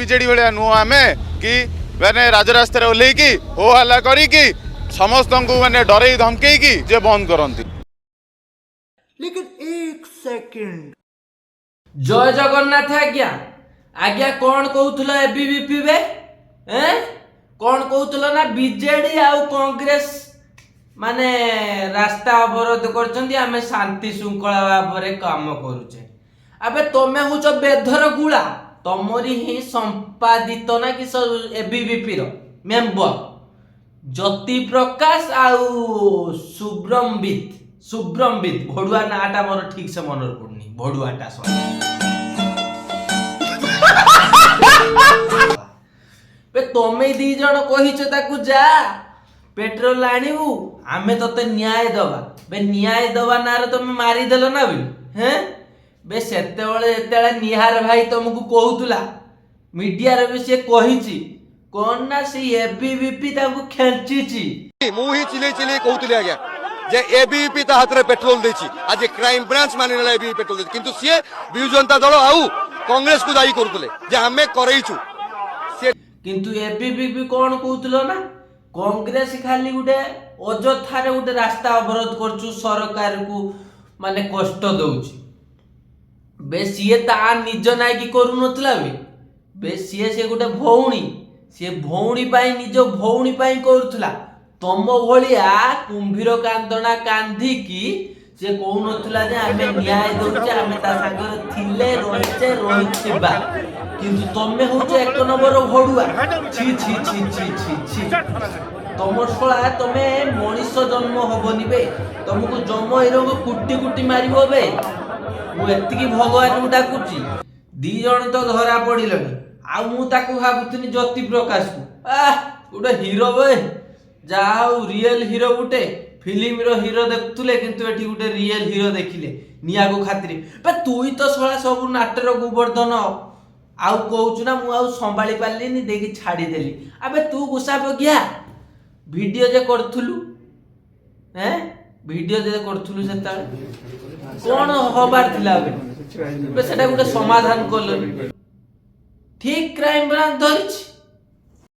BJD भाया नुह आम कि मैंने राजरास्तार ओल्लैकी हो हल्ला करी समस्त को मैंने डरे धमके जे बंद करती। लेकिन एक सेकंड, जय जगन्नाथ आज्ञा आज्ञा कौन कहूल एबीवीपी बे कौन कहूल ना बीजेडी आउ कांग्रेस माने रास्ता अवरोध कर आम शांति श्रृंखला भाव में काम करुचे। अबे तमें हूँ बेधर गुड़ा तमरी ही संपादित ना कि एबीवीपी रो मेंबर ज्योति प्रकाश आउ सुब्रमबित भड़ुआ नाटा मोर ठीक से मन पड़नी भड़ुआटा तमें दी जन कही जा पेट्रोल आणिबू आमे तते न्याय दबा बे न्याय दबा नारे तमे मारी देलो ना बे हैं बे सेतेबेले जेतेबेले निहार भाई तुमको कहूतला मीडिया रे भी से कहिची कोन ना से एबीवीपी ताको खेंचीची मु ही चिले चिले कहूतली आज्ञा जे एबीवीपी ता हाथ रे पेट्रोल देछि आज क्राइम ब्रांच माने नेला एबीवीपी पेट्रोल देछि किंतु सिए बिजु जनता दल आउ कांग्रेस को दायी करतले जे हमें करैछु किंतु एबीवीपी कोन कहूतलो ना कांग्रेस खाली गोटे अजथा रे गोटे रास्ता अवरोध करछु सरकार को माने कष्ट दउछि बे सीए ता निज नाय की करू नतला बे सीए से गोटे भौणी से भौणी पाई निज भौणी पाई करूथला तम भलिया कुंभीर कांदना कांधी की से कहू नथला जे आमे न्याय दउचे आमे ता संगे थिले रहिबा किंतु तमे होचे एक नंबर भडुआ छी छी छी छी छी छी तमर सळा तमे मनुष्य जन्म होबनी बे तुमको जम एरोग कुटी कुटी मारिबो बे मु एतिकी भगवान को डाकुची दी जण तो धरा पड़िलनी आ मु ताको भाबुतनी ज्योति प्रकाश को गोटे हीरो बे जा हाउ रियल हीरो गोटे फिल्म रो हीरो देखुले किंतु एठी गोटे रियल हीरो देखिले निया को खातिर बे तुई तो सळा सब नाटर गोवर्धन आउ कहूचु ना मु आउ संभाली पारलिनी देखि छाड़ी देली अबे तू गुस्सा बगिया वीडियो जे करथुलु वीडियो जे करथुलु सेता कोन होबार थिला बे सेटा गोटे समाधान करलो ठीक क्राइम ब्रांच धरिछि